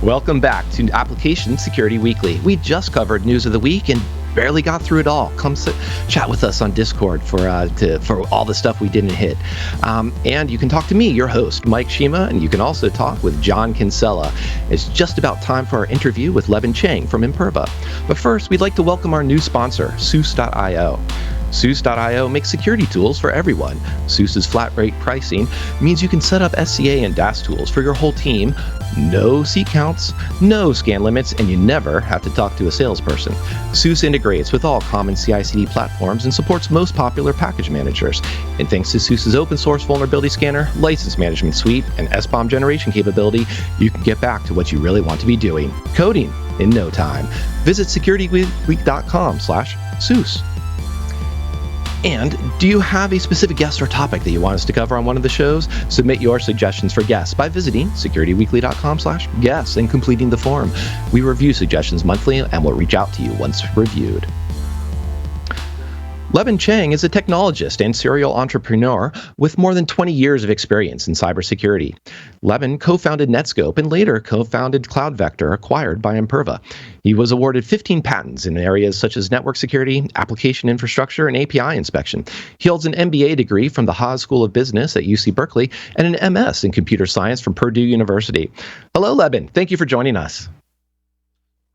Welcome back to Application Security Weekly. We just covered news of the week and barely got through it all. Come chat with us on Discord for all the stuff we didn't hit. And you can talk to me, your host, Mike Shima, and you can also talk with John Kinsella. It's just about time for our interview with Lebin Cheng from Imperva. But first, we'd like to welcome our new sponsor, Seuss.io. Seuss.io makes security tools for everyone. Seuss's flat rate pricing means you can set up SCA and DAS tools for your whole team. No seat counts, no scan limits, and you never have to talk to a salesperson. Seuss integrates with all common CI/CD platforms and supports most popular package managers. And thanks to Seuss's open source vulnerability scanner, license management suite, and SBOM generation capability, you can get back to what you really want to be doing, coding in no time. Visit securityweek.com/Seuss. And do you have a specific guest or topic that you want us to cover on one of the shows? Submit your suggestions for guests by visiting securityweekly.com/guests and completing the form. We review suggestions monthly and we'll reach out to you once reviewed. Lebin Cheng is a technologist and serial entrepreneur with more than 20 years of experience in cybersecurity. Lebin co-founded Netskope and later co-founded CloudVector, acquired by Imperva. He was awarded 15 patents in areas such as network security, application infrastructure, and API inspection. He holds an MBA degree from the Haas School of Business at UC Berkeley and an MS in computer science from Purdue University. Hello, Lebin. Thank you for joining us.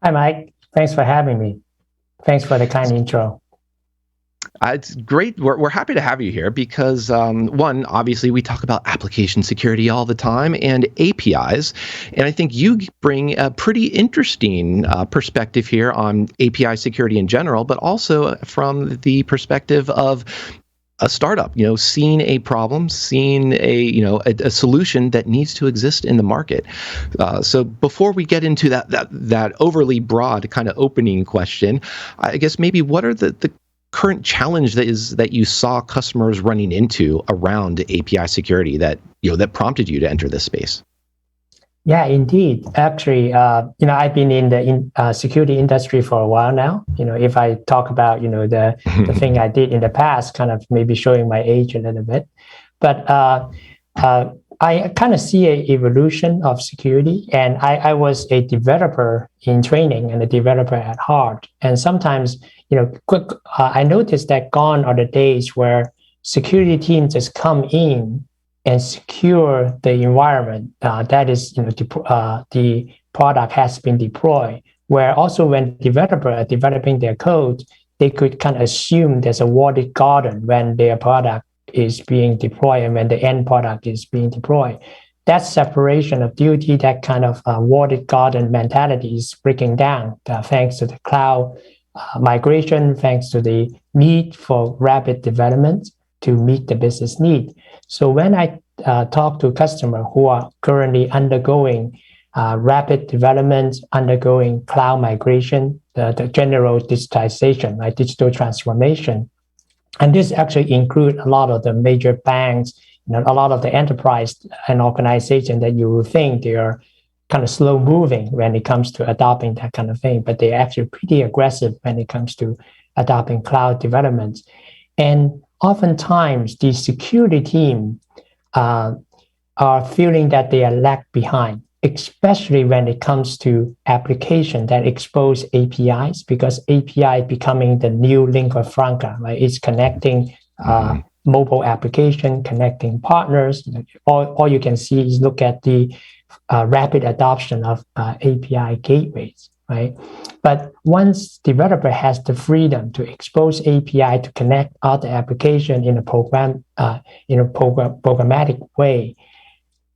Hi, Mike. Thanks for having me. Thanks for the kind intro. It's great. We're happy to have you here because, one, obviously we talk about application security all the time and APIs, and I think you bring a pretty interesting perspective here on API security in general, but also from the perspective of a startup, seeing a problem, seeing a solution that needs to exist in the market. So before we get into that overly broad kind of opening question, I guess maybe what are the current challenge that you saw customers running into around API security that prompted you to enter this space? Yeah, indeed. Actually, I've been in the security industry for a while now. If I talk about the thing I did in the past, kind of maybe showing my age a little bit, but I kind of see an evolution of security, and I was a developer in training and a developer at heart, and sometimes I noticed that gone are the days where security teams just come in and secure the environment that is, the product has been deployed. Where also when developers are developing their code, they could kind of assume there's a walled garden when their product is being deployed and when the end product is being deployed. That separation of duty, that kind of walled garden mentality is breaking down thanks to the cloud migration, thanks to the need for rapid development to meet the business need. So when I talk to customers who are currently undergoing rapid development, undergoing cloud migration, the general digitization, right, digital transformation, and this actually includes a lot of the major banks, a lot of the enterprise and organizations that you would think they are kind of slow moving when it comes to adopting that kind of thing, but they're actually pretty aggressive when it comes to adopting cloud development. And oftentimes the security team are feeling that they are lag behind, especially when it comes to application that expose APIs, because API becoming the new lingua franca, right? It's connecting mobile application, connecting partners. All you can see is look at the rapid adoption of API gateways, right? But once developer has the freedom to expose API to connect other application in a programmatic way,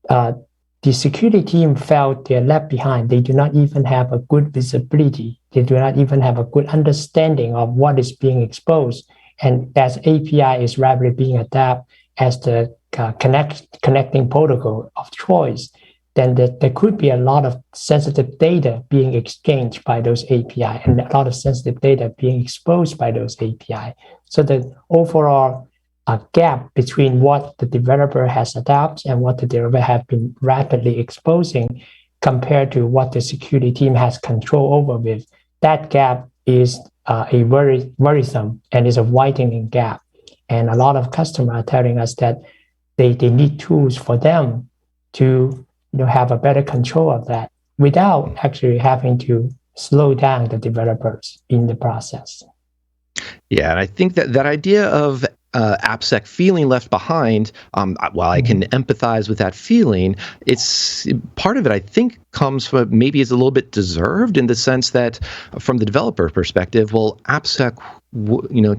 the security team felt they're left behind. They do not even have a good visibility. They do not even have a good understanding of what is being exposed. And as API is rapidly being adapted as the connecting protocol of choice, then there could be a lot of sensitive data being exchanged by those API and a lot of sensitive data being exposed by those API. So the overall gap between what the developer has adopted and what the developer have been rapidly exposing compared to what the security team has control over with, that gap is a very worrisome and is a widening gap. And a lot of customers are telling us that they need tools for them to have a better control of that. without actually having to slow down the developers in the process. Yeah, and I think that idea of AppSec feeling left behind, while I can empathize with that feeling, it's part of it, I think, comes from maybe is a little bit deserved in the sense that from the developer perspective, well, AppSec,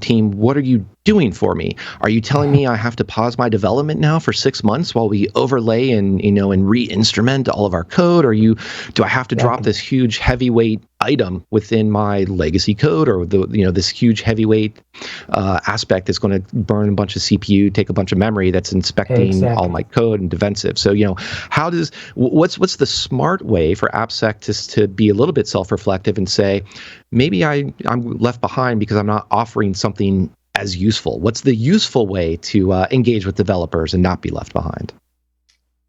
team, what are you doing for me? Are you telling me I have to pause my development now for 6 months while we overlay and re-instrument all of our code? Do I have to drop this huge heavyweight item within my legacy code, or this huge heavyweight aspect that's going to burn a bunch of CPU, take a bunch of memory, that's inspecting all my code and defensive? So what's the smart way for AppSec to be a little bit self-reflective and say, maybe I'm left behind because I'm not offering something as useful? What's the useful way to engage with developers and not be left behind?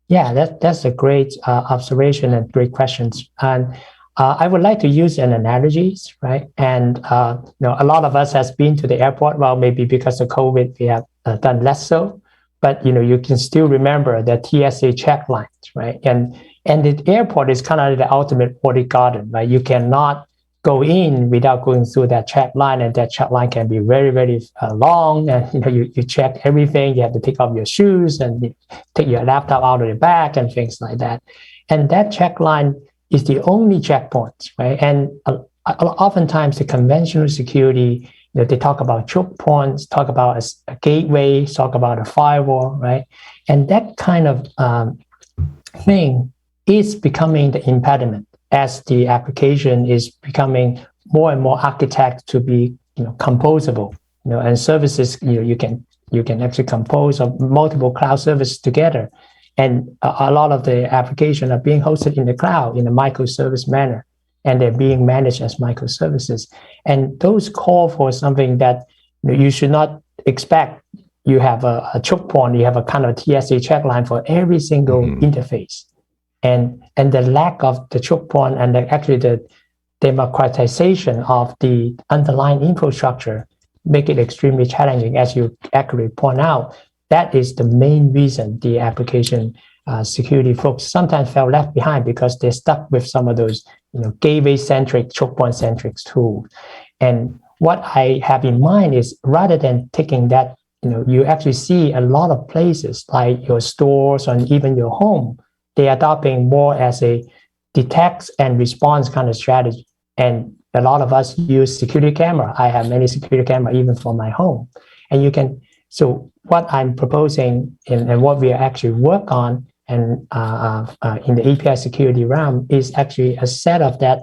Yeah, that's a great observation and great questions. And I would like to use an analogy, right? And a lot of us has been to the airport. Well, maybe because of COVID, we have done less so. But you can still remember the TSA check lines, right? And the airport is kind of the ultimate audit garden, right? You cannot go in without going through that check line, and that check line can be very, very long. And you check everything. You have to take off your shoes and take your laptop out of the bag and things like that. And that check line is the only checkpoint, right? And oftentimes the conventional security, they talk about choke points, talk about a gateway, talk about a firewall, right? And that kind of thing is becoming the impediment as the application is becoming more and more architected to be composable, and services, you can actually compose of multiple cloud services together. And a lot of the applications are being hosted in the cloud in a microservice manner, and they're being managed as microservices. And those call for something that you should not expect. You have a choke point, you have a kind of TSA check line for every single interface. And the lack of the choke point and actually the democratization of the underlying infrastructure make it extremely challenging, as you accurately point out. That is the main reason the application security folks sometimes felt left behind, because they're stuck with some of those gateway-centric, choke point-centric tools. And what I have in mind is, rather than taking that, you actually see a lot of places like your stores and even your home, they're adopting more as a detect and response kind of strategy. And a lot of us use security camera. I have many security camera even for my home. And so what I'm proposing and what we actually work on and in the API security realm is actually a set of that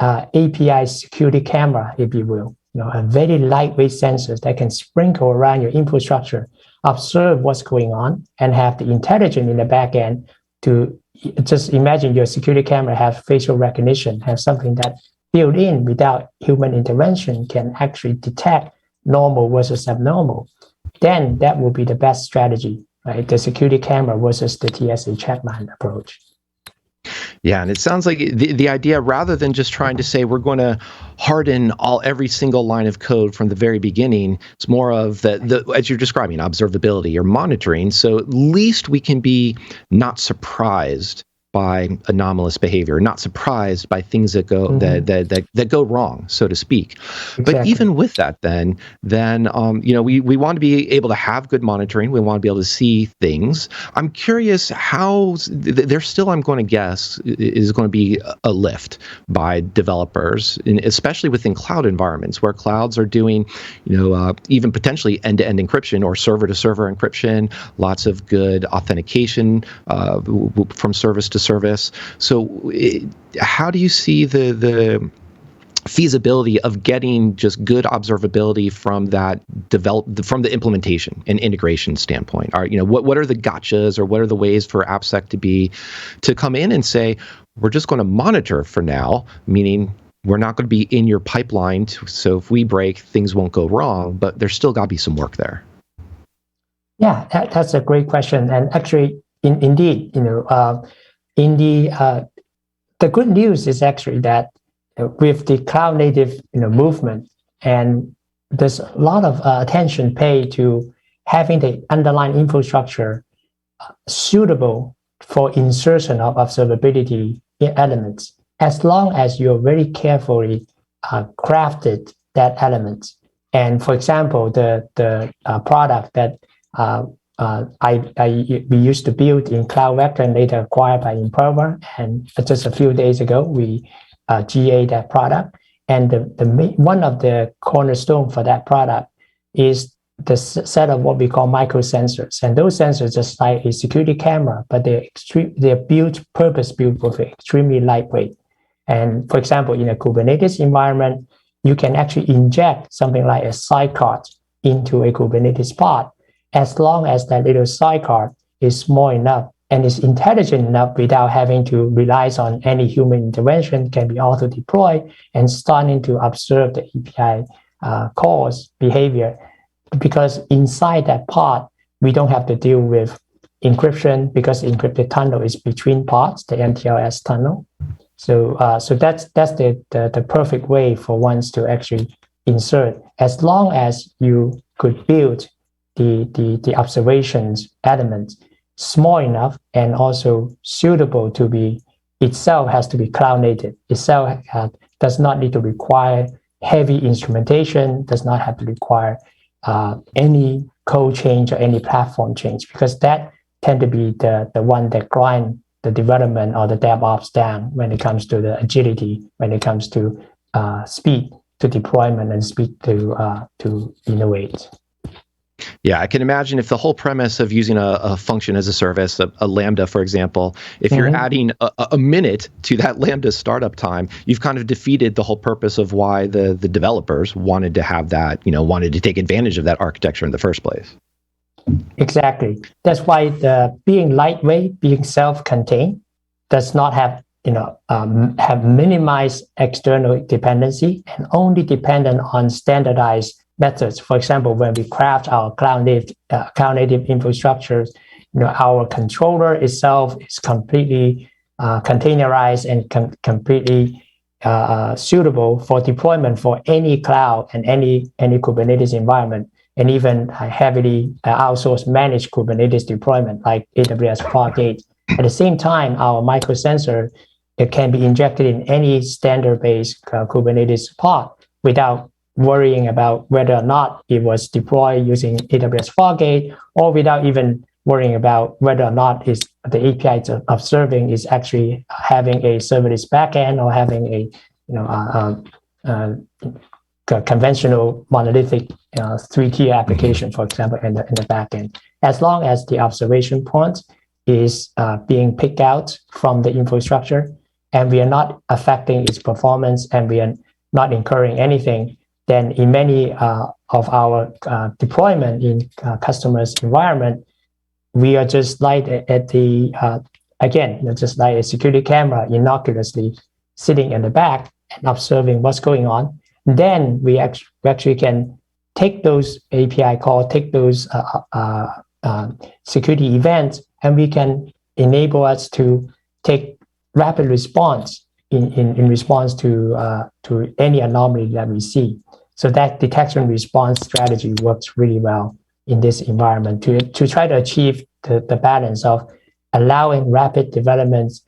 API security camera, if you will, a very lightweight sensors that can sprinkle around your infrastructure, observe what's going on, and have the intelligence in the back end to just imagine your security camera have facial recognition, have something that built in without human intervention can actually detect normal versus abnormal. Then that will be the best strategy, right? The security camera versus the TSA checkline approach. Yeah, and it sounds like the idea, rather than just trying to say we're going to harden every single line of code from the very beginning, it's more of the as you're describing, observability or monitoring. So at least we can be not surprised by anomalous behavior, not surprised by things that go that go wrong, so to speak. Exactly. But even with that, then we want to be able to have good monitoring. We want to be able to see things. I'm curious how there's still, I'm going to guess, is going to be a lift by developers, especially within cloud environments where clouds are doing, even potentially end-to-end encryption or server-to-server encryption, lots of good authentication from service to service. So how do you see the feasibility of getting just good observability from that from the implementation and integration standpoint? What are the gotchas, or what are the ways for AppSec to come in and say, we're just going to monitor for now, meaning we're not going to be in your pipeline, so if we break, things won't go wrong, but there's still got to be some work there. Yeah, that's a great question. And actually, indeed, the good news is actually that with the cloud native movement, and there's a lot of attention paid to having the underlying infrastructure suitable for insertion of observability elements, as long as you're very carefully crafted that element. And for example, the product that we used to build in Cloud Vector and later acquired by Imperva, and just a few days ago we GA that product. And one of the cornerstone for that product is the set of what we call microsensors, and those sensors are just like a security camera, but they're purpose built for extremely lightweight. And for example, in a Kubernetes environment, you can actually inject something like a sidecar into a Kubernetes pod, as long as that little sidecar is small enough and is intelligent enough without having to rely on any human intervention, can be auto deployed and starting to observe the API calls behavior. Because inside that pod, we don't have to deal with encryption, because the encrypted tunnel is between pods, the MTLS tunnel. So that's the perfect way for ones to actually insert, as long as you could build the observations elements small enough and also suitable to be itself has to be cloud native. Itself does not need to require heavy instrumentation, does not have to require any code change or any platform change, because that tend to be the one that grind the development or the DevOps down when it comes to the agility, when it comes to speed to deployment and speed to innovate. Yeah, I can imagine if the whole premise of using a function as a service, a Lambda, for example, if you're adding a minute to that Lambda startup time, you've kind of defeated the whole purpose of why the developers wanted to have that, wanted to take advantage of that architecture in the first place. Exactly. That's why being lightweight, being self-contained, does not have have minimized external dependency and only dependent on standardized methods. For example, when we craft our cloud native infrastructures, our controller itself is completely containerized and completely suitable for deployment for any cloud and any Kubernetes environment, and even heavily outsourced managed Kubernetes deployment like AWS Fargate. At the same time, our microsensor, it can be injected in any standard-based Kubernetes pod without worrying about whether or not it was deployed using AWS Fargate, or without even worrying about whether or not the API it's observing is actually having a serverless backend or having a conventional monolithic 3-tier application, for example, in the backend. As long as the observation point is being picked out from the infrastructure, and we are not affecting its performance, and we are not incurring anything, then in many of our deployment in customers' environment, we are just like just like a security camera innocuously sitting in the back and observing what's going on. Then we actually can take those API calls, take those security events, and we can enable us to take rapid response in response to any anomaly that we see. So that detection response strategy works really well in this environment to try to achieve the balance of allowing rapid developments,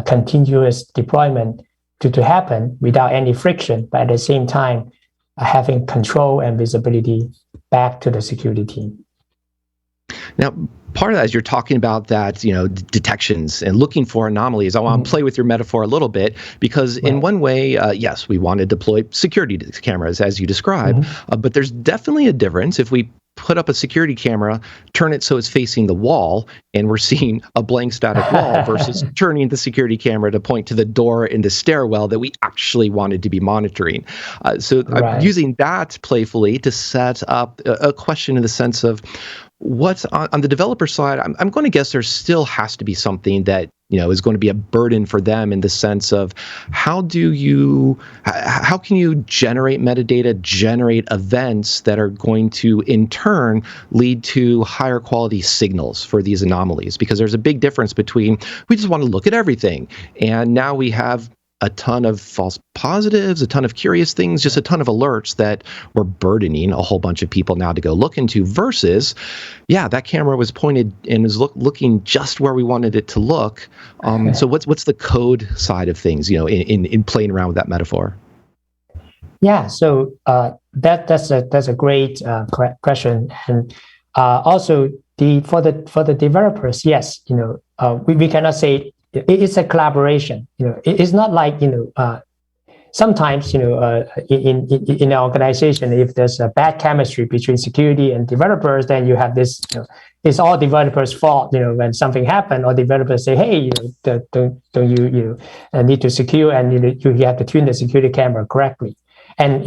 continuous deployment to happen without any friction, but at the same time having control and visibility back to the security team. Now, part of that, as you're talking about that, detections and looking for anomalies, I want to play with your metaphor a little bit, because in one way, yes, we want to deploy security cameras as you described, but there's definitely a difference if we put up a security camera, turn it so it's facing the wall, and we're seeing a blank static wall, versus turning the security camera to point to the door in the stairwell that we actually wanted to be monitoring. So I'm using that playfully to set up a question in the sense of, what's on the developer side, I'm going to guess there still has to be something that is going to be a burden for them, in the sense of how can you generate metadata, generate events that are going to in turn lead to higher quality signals for these anomalies? Because there's a big difference between, we just want to look at everything, and now we have a ton of false positives, a ton of curious things, just a ton of alerts that were burdening a whole bunch of people now to go look into versus, yeah, that camera was pointed and was looking just where we wanted it to look. So what's the code side of things, in playing around with that metaphor? Yeah, so that's a great question, and also for the developers, yes, we cannot say it's a collaboration. It's not like sometimes in an organization, if there's a bad chemistry between security and developers, then you have this. It's all developers' fault. When something happened, or developers say, "Hey, don't you need to secure, and you have to tune the security camera correctly." And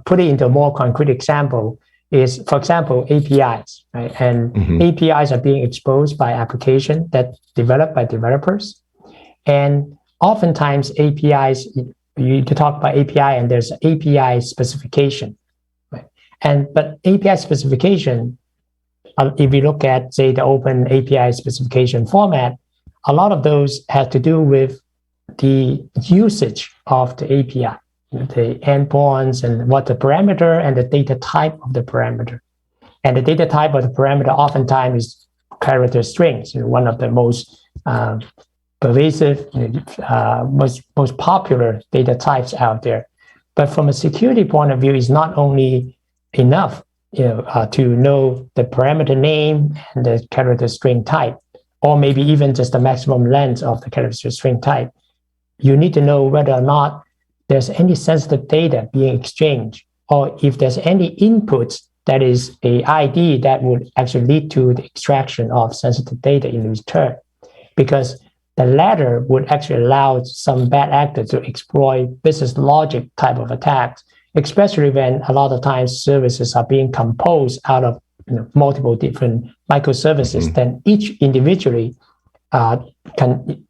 put it into a more concrete example is, for example, APIs, right? And APIs are being exposed by application that developed by developers, and oftentimes APIs. You talk about API, and there's API specification, right? But API specification, if you look at, say, the open API specification format, a lot of those have to do with the usage of the API. The endpoints and what the parameter and the data type of the parameter. And the data type of the parameter oftentimes is character strings, one of the most pervasive, most popular data types out there. But from a security point of view, it's not only enough to know the parameter name and the character string type, or maybe even just the maximum length of the character string type. You need to know whether or not there's any sensitive data being exchanged, or if there's any inputs that is a ID that would actually lead to the extraction of sensitive data in return. Because the latter would actually allow some bad actors to exploit business logic type of attacks, especially when a lot of times services are being composed out of multiple different microservices. Then each individually can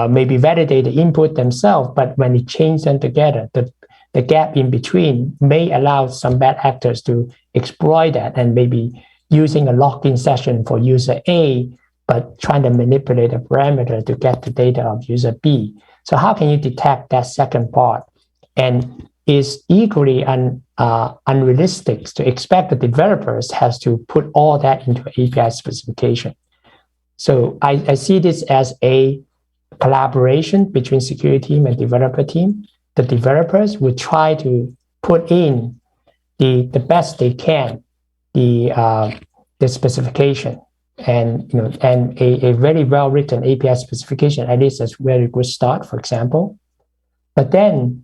maybe validate the input themselves, but when you change them together, the gap in between may allow some bad actors to exploit that, and maybe using a lock-in session for user A, but trying to manipulate a parameter to get the data of user B. So how can you detect that second part? And it's equally unrealistic to expect the developers has to put all that into API specification. So I see this as a collaboration between security team and developer team. The developers will try to put in the best they can, the specification, and a very well written API specification. At least that's a very good start, for example. But then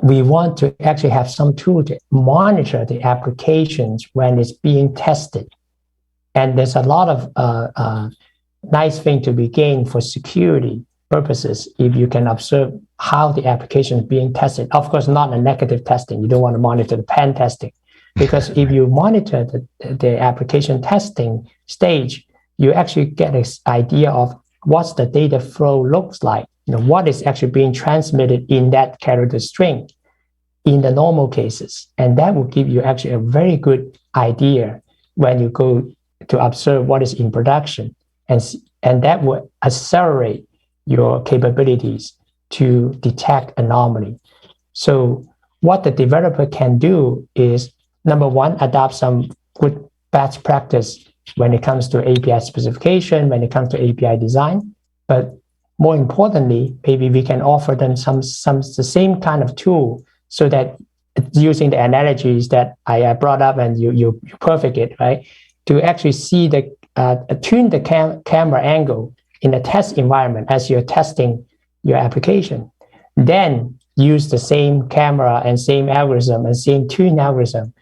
we want to actually have some tool to monitor the applications when it's being tested. And there's a lot of nice thing to be gained for security purposes if you can observe how the application is being tested. Of course, not a negative testing. You don't want to monitor the pen testing, because if you monitor the application testing stage, you actually get an idea of what's the data flow looks like. What is actually being transmitted in that character string in the normal cases. And that will give you actually a very good idea when you go to observe what is in production. And that will accelerate your capabilities to detect anomaly. So what the developer can do is, number one, adopt some good best practice when it comes to API specification, when it comes to API design. But more importantly, maybe we can offer them the same kind of tool, so that using the analogies that I brought up and you perfect it, right? To actually see tune the camera angle in a test environment as you're testing your application. Then use the same camera and same algorithm and same tune algorithm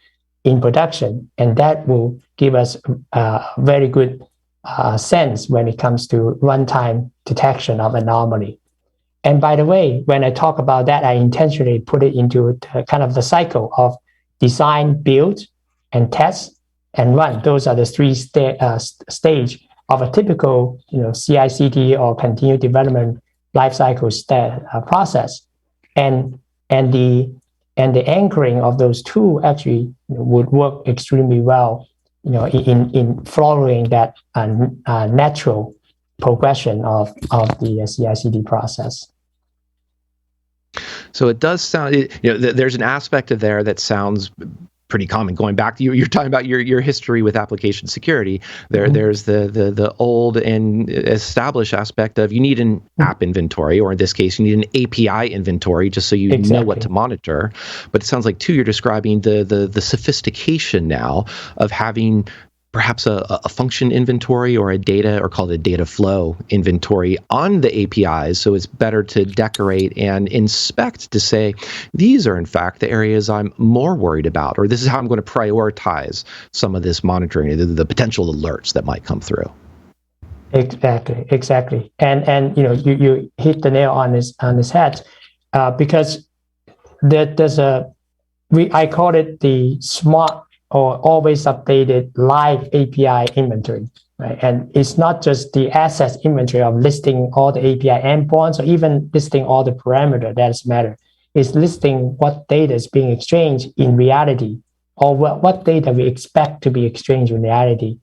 in production. And that will give us a very good sense when it comes to runtime detection of anomaly. And by the way, when I talk about that, I intentionally put it into kind of the cycle of design, build, and test, and run. Those are the three stage of a typical, CI/CD or continuous development lifecycle process, and the anchoring of those two actually would work extremely well, in following that natural progression of the CI/CD process. So it does sound, there's an aspect of there that sounds pretty common. Going back to you're talking about your history with application security. There's the old and established aspect of you need an app inventory, or in this case, you need an API inventory, just so you know what to monitor. But it sounds like too, you're describing the sophistication now of having perhaps a function inventory or a data, or call it a data flow inventory on the APIs. So it's better to decorate and inspect to say, these are in fact the areas I'm more worried about, or this is how I'm going to prioritize some of this monitoring, the potential alerts that might come through. Exactly. And you hit the nail on this head, because I call it the smart or always updated live API inventory, right? And it's not just the assets inventory of listing all the API endpoints or even listing all the parameters that matter. It's listing what data is being exchanged in reality, or what data we expect to be exchanged in reality.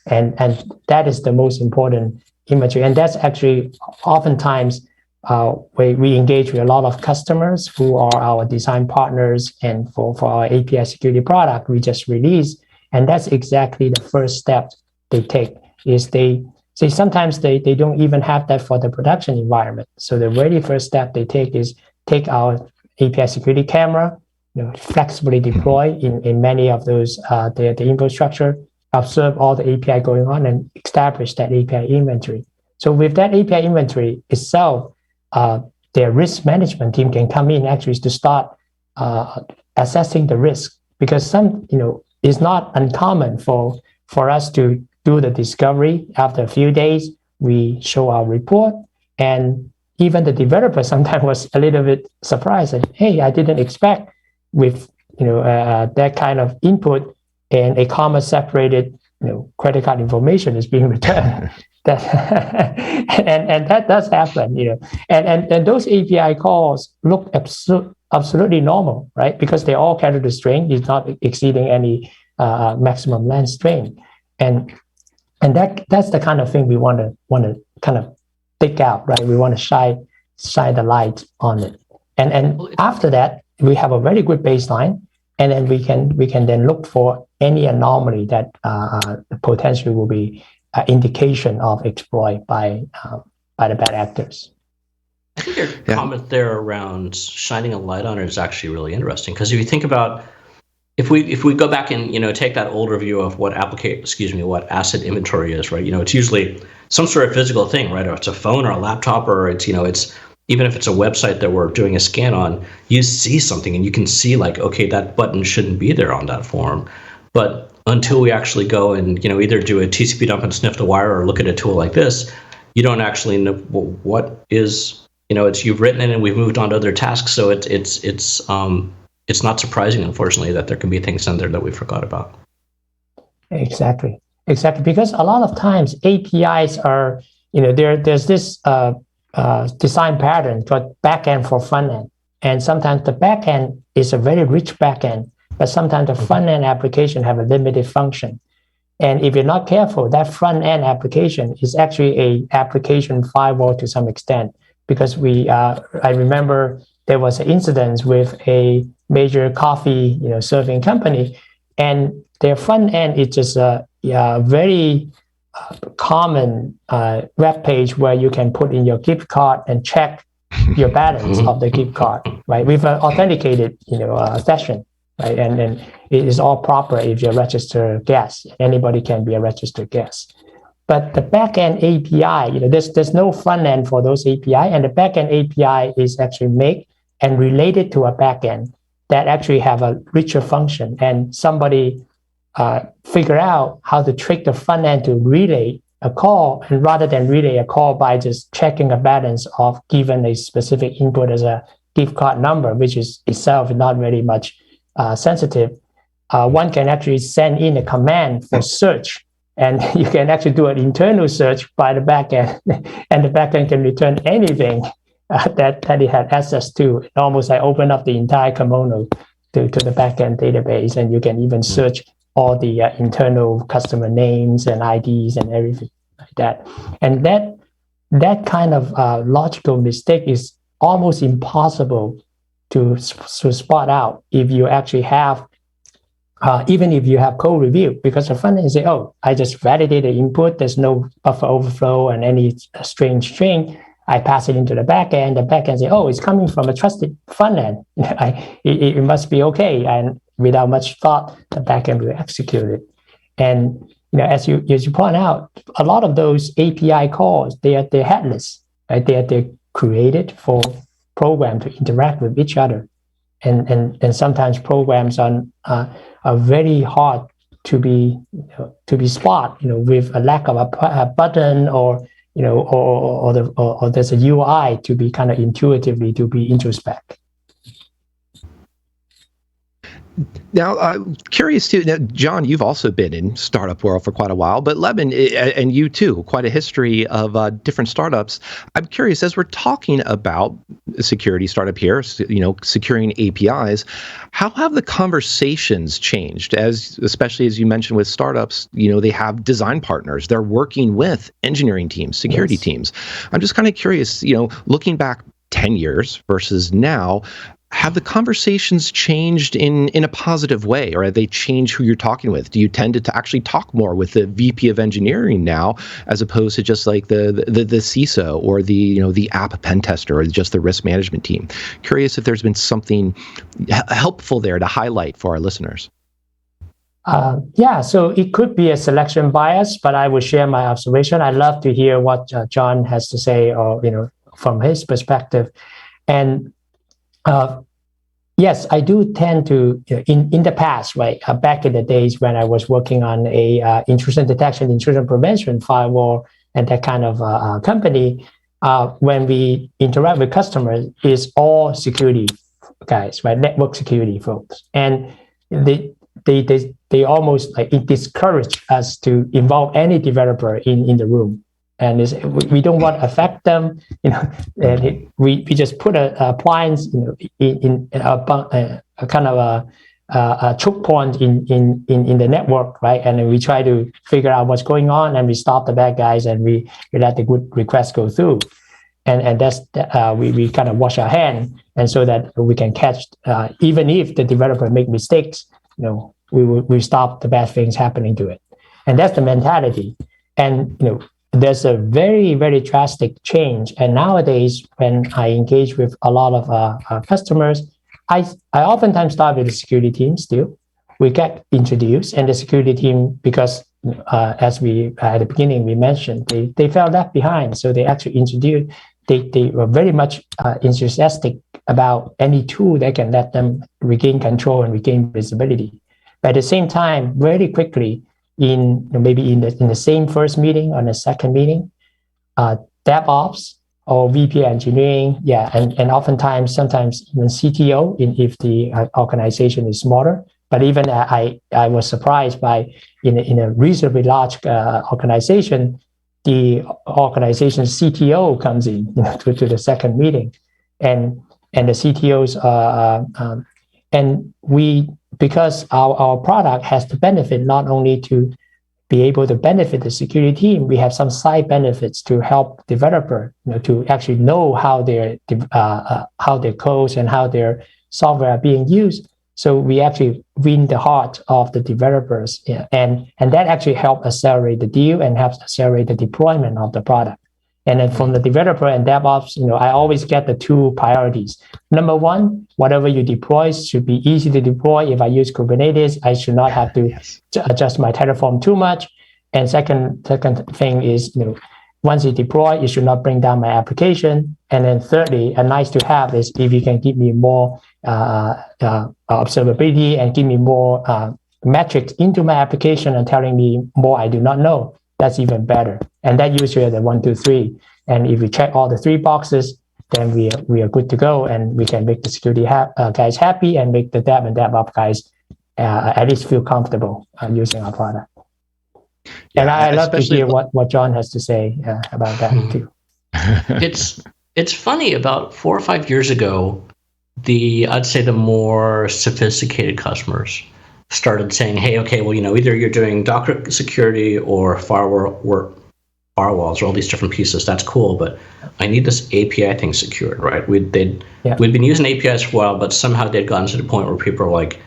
And that is the most important inventory. And that's actually oftentimes we engage with a lot of customers who are our design partners, and for our API security product we just released. And that's exactly the first step they take, is they sometimes they don't even have that for the production environment. So the very first step they take is take our API security camera, flexibly deploy in many of those the infrastructure, observe all the API going on, and establish that API inventory. So with that API inventory itself, their risk management team can come in actually to start assessing the risk, because it's not uncommon for us to do the discovery. After a few days, we show our report, and even the developer sometimes was a little bit surprised, and hey, I didn't expect with that kind of input and a comma separated credit card information is being returned. That and that does happen, and those API calls look absolutely normal, right? Because they're all character string, is not exceeding any maximum length string, and that's the kind of thing we want to kind of pick out, right? We want to shine the light on it, and after that we have a very good baseline, and then we can then look for any anomaly that potentially will be indication of exploit by the bad actors. I think your comment there around shining a light on it is actually really interesting, because if you think about, if we go back and take that old review of what asset inventory is, right? It's usually some sort of physical thing, right? Or it's a phone or a laptop, or it's even if it's a website that we're doing a scan on, you see something and you can see like, okay, that button shouldn't be there on that form. But until we actually go and either do a TCP dump and sniff the wire, or look at a tool like this, you don't actually know what is, it's you've written it and we've moved on to other tasks. So it's not surprising, unfortunately, that there can be things in there that we forgot about. Exactly, because a lot of times APIs are, there's this design pattern called backend for frontend, and sometimes the backend is a very rich backend, but sometimes the front-end application have a limited function. And if you're not careful, that front-end application is actually a application firewall to some extent, because I remember there was an incident with a major coffee serving company, and their front end is just a very common web page where you can put in your gift card and check your balance of the gift card, right? With an authenticated session. Right? And then it is all proper if you're a registered guest. Anybody can be a registered guest. But the backend API, there's no front end for those API, and the backend API is actually made and related to a backend that actually have a richer function. And somebody figure out how to trick the front end to relay a call, and rather than relay a call by just checking a balance of given a specific input as a gift card number, which is itself not very much sensitive, one can actually send in a command for search, and you can actually do an internal search by the backend, and the backend can return anything that it had access to. It almost like open up the entire kimono to the backend database, and you can even search all the internal customer names and IDs and everything like that. And that kind of logical mistake is almost impossible to spot out if you actually have, even if you have code review, because the front end say, oh, I just validate the input, there's no buffer overflow and any strange string. I pass it into the backend. The backend say, oh, it's coming from a trusted front end. It must be okay. And without much thought, the backend will execute it. And as you point out, a lot of those API calls, they're headless. Right? They're created for programs to interact with each other. And sometimes programs are very hard to be spot, with a lack of a button or there's a UI to be kind of intuitively to be introspect. Now, curious too. Now, John, you've also been in startup world for quite a while, but Lebin, and you too, quite a history of different startups. I'm curious, as we're talking about a security startup here, securing APIs, how have the conversations changed? Especially as you mentioned with startups, they have design partners, they're working with engineering teams, security teams. I'm just kind of curious, looking back 10 years versus now. Have the conversations changed in a positive way, or have they changed who you're talking with? Do you tend to actually talk more with the VP of engineering now, as opposed to just like the CISO or the app pen tester or just the risk management team? Curious if there's been something helpful there to highlight for our listeners. So it could be a selection bias, but I will share my observation. I'd love to hear what John has to say, or from his perspective. And yes, I do tend to, in the past, right, back in the days when I was working on a intrusion detection, intrusion prevention firewall, and that kind of company, when we interact with customers, it's all security guys, right, network security folks, and they almost discourage us to involve any developer in the room. And we don't want to affect them, and we just put a appliance, in a kind of a choke point in the network, right? And then we try to figure out what's going on, and we stop the bad guys, and we let the good requests go through, and that's we kind of wash our hands, and so that we can catch, even if the developer make mistakes, we stop the bad things happening to it, and that's the mentality, and there's a very, very drastic change. And nowadays, when I engage with a lot of customers, I oftentimes start with the security team still. We get introduced, and the security team, because as we at the beginning we mentioned, they felt left behind. So they actually introduced, they were very much enthusiastic about any tool that can let them regain control and regain visibility. But at the same time, very quickly, maybe in the same first meeting or the second meeting, DevOps or VP engineering, and oftentimes, sometimes even CTO, if the organization is smaller. But even I was surprised by in a reasonably large organization, the organization's CTO comes in to the second meeting, and the CTOs and we, because our product has the benefit not only to be able to benefit the security team, we have some side benefits to help developer, to actually know how their codes and how their software are being used. So we actually win the heart of the developers, and that actually helps accelerate the deal and helps accelerate the deployment of the product. And then from the developer and DevOps, I always get the two priorities. Number one, whatever you deploy should be easy to deploy. If I use Kubernetes, I should not have to adjust my Terraform too much. And second thing is, once you deploy, it should not bring down my application. And then thirdly, a nice to have is if you can give me more observability and give me more metrics into my application and telling me more I do not know, that's even better. And that usually are the 1, 2, 3. And if we check all the 3 boxes, then we are good to go, and we can make the security guys happy and make the dev and DevOps guys at least feel comfortable using our product. And I love to hear what John has to say about that too. It's funny, about 4 or 5 years ago, I'd say the more sophisticated customers started saying, hey, okay, well, either you're doing Docker security or firewall work, firewalls or all these different pieces. That's cool, but I need this API thing secured, right? We'd been using APIs for a while, but somehow they'd gotten to the point where people are like,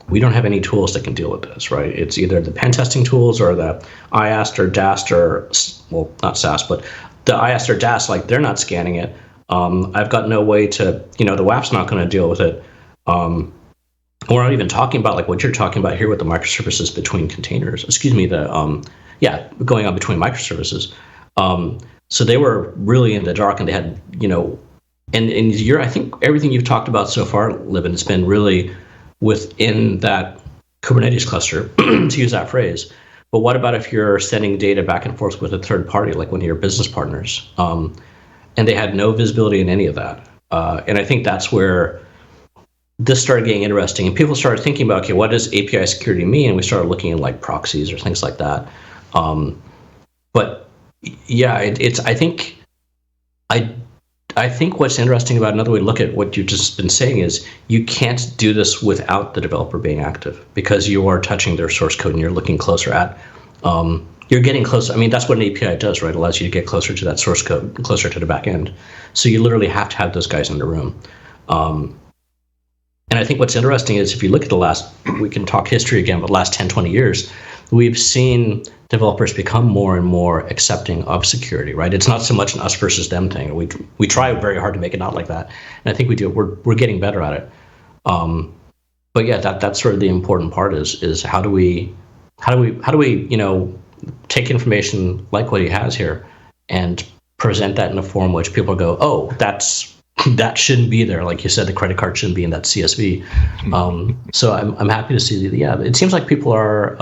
we don't have any tools that can deal with this, right? It's either the pen testing tools or the IAST or DAST or, well, not SAST, but the IAST or DAST, like they're not scanning it. I've got no way to, the WAF's not going to deal with it. We're not even talking about like what you're talking about here with the microservices between containers. Going on between microservices. So they were really in the dark, and they had, and I think everything you've talked about so far, Lebin, has been really within that Kubernetes cluster, to use that phrase. But what about if you're sending data back and forth with a third party, like one of your business partners, and they had no visibility in any of that? And I think that's where this started getting interesting, and people started thinking about, okay, what does API security mean? And we started looking at like proxies or things like that. But yeah, I think what's interesting about another way to look at what you've just been saying is you can't do this without the developer being active, because you are touching their source code and you're looking closer at, you're getting closer. I mean, that's what an API does, right? It allows you to get closer to that source code, closer to the back end. So you literally have to have those guys in the room. And I think what's interesting is if you look at we can talk history again, but last 10, 20 years, we've seen developers become more and more accepting of security, right? It's not so much an us versus them thing. We try very hard to make it not like that. And I think we do. We're getting better at it. But yeah, that's sort of the important part is how do we take information like what he has here and present that in a form which people go, oh, that shouldn't be there. Like you said, the credit card shouldn't be in that CSV. So I'm happy to see it seems like people are,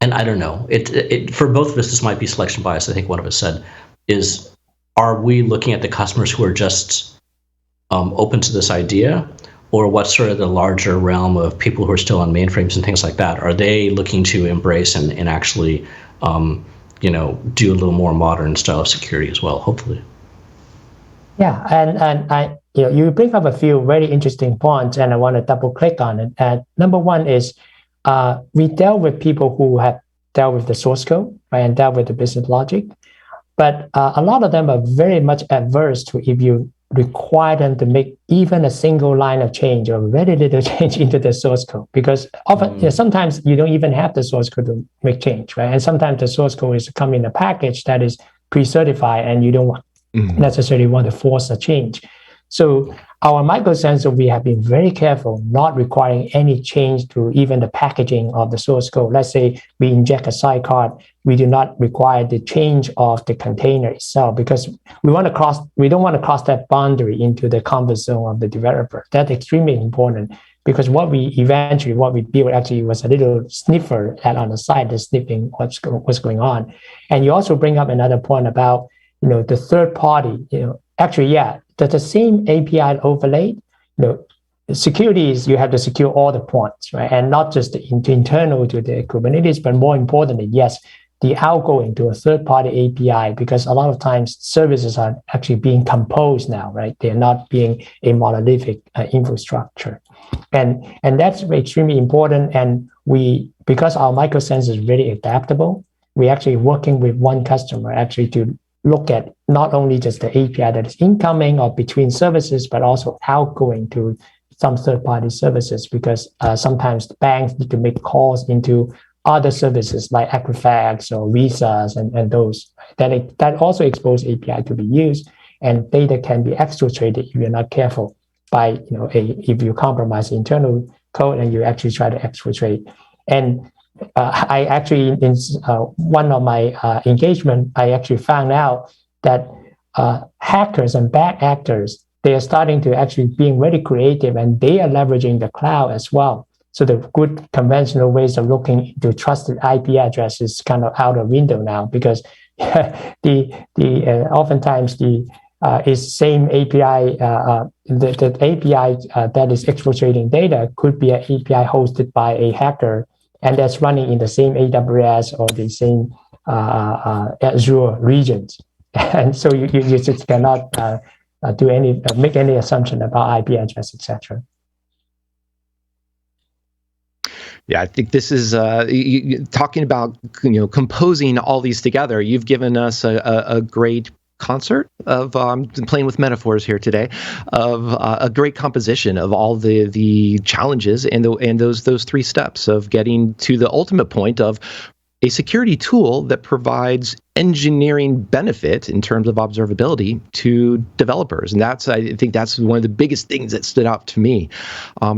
and I don't know, it for both of us, this might be selection bias. I think one of us said is, are we looking at the customers who are just open to this idea, or what's sort of the larger realm of people who are still on mainframes and things like that? Are they looking to embrace and actually, do a little more modern style of security as well, hopefully? Yeah, and I, you bring up a few very interesting points, and I want to double click on it. And number one is, we dealt with people who have dealt with the source code, right, and dealt with the business logic, but a lot of them are very much adverse to if you require them to make even a single line of change or very little change into the source code, because often, sometimes you don't even have the source code to make change, right? And sometimes the source code is come in a package that is pre-certified, and you don't necessarily want to force a change. So our microsensor, we have been very careful not requiring any change to even the packaging of the source code. Let's say we inject a sidecar, we do not require the change of the container itself, because we don't want to cross that boundary into the comfort zone of the developer. That's extremely important, because what we built actually was a little sniffer on the side, the sniffing what's going on. And you also bring up another point about the third party. That's the same API overlay. Security is you have to secure all the points, right? And not just the internal to the Kubernetes, but more importantly, yes, the outgoing to a third-party API, because a lot of times services are actually being composed now, right? They're not being a monolithic infrastructure. And that's extremely important. And because our microsensor is very adaptable, we're actually working with one customer actually to look at not only just the API that is incoming or between services, but also outgoing to some third-party services, because sometimes the banks need to make calls into other services like Equifax or Visas and those that also expose API to be used, and data can be exfiltrated if you're not careful by if you compromise the internal code and you actually try to exfiltrate. And I actually, in one of my engagement, I actually found out that hackers and bad actors, they are starting to actually being very creative, and they are leveraging the cloud as well. So the good conventional ways of looking into trusted IP address is kind of out of window now, because oftentimes is same API, the API that is exfiltrating data could be an API hosted by a hacker, and that's running in the same AWS or the same Azure regions. And so you just cannot make any assumption about IP address, etc. Yeah, I think this is talking about composing all these together. You've given us a great concert of playing with metaphors here today, of a great composition of all the challenges and those three steps of getting to the ultimate point of a security tool that provides engineering benefit in terms of observability to developers. And I think that's one of the biggest things that stood out to me.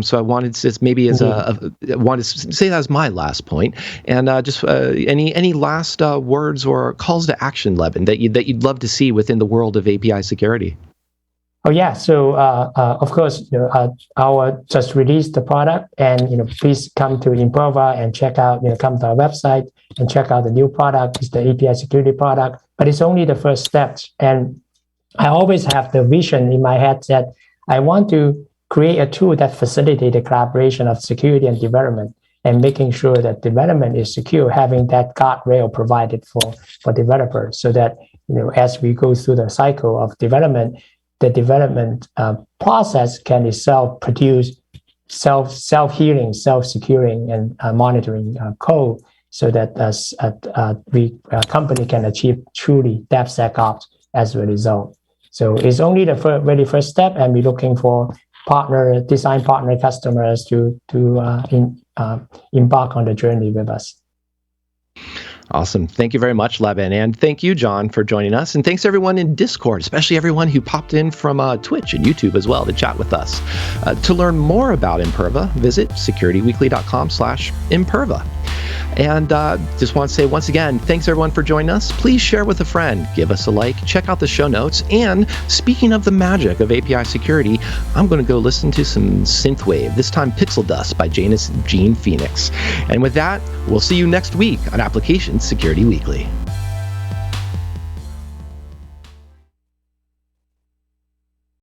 So I wanted to maybe wanted to say that as my last point. And just any last words or calls to action, Lebin, that you'd love to see within the world of API security? Oh yeah, so of course, our just released the product, and please come to Imperva and check out, come to our website and check out the new product. It's the API security product, but it's only the first steps. And I always have the vision in my head that I want to create a tool that facilitates the collaboration of security and development, and making sure that development is secure, having that guardrail provided for developers, so that as we go through the cycle of development, the development process can itself produce self-healing, self-securing, and monitoring code, so that company can achieve truly DevSecOps as a result. So it's only the very first step, and we're looking for design partner customers to embark on the journey with us. Awesome. Thank you very much, Lebin. And thank you, John, for joining us. And thanks everyone in Discord, especially everyone who popped in from Twitch and YouTube as well to chat with us. To learn more about Imperva, visit securityweekly.com/Imperva. And just want to say once again, thanks everyone for joining us. Please share with a friend, give us a like, check out the show notes. And speaking of the magic of API security, I'm going to go listen to some synthwave, this time Pixel Dust by Gene Phoenix. And with that, we'll see you next week on Application Security Weekly.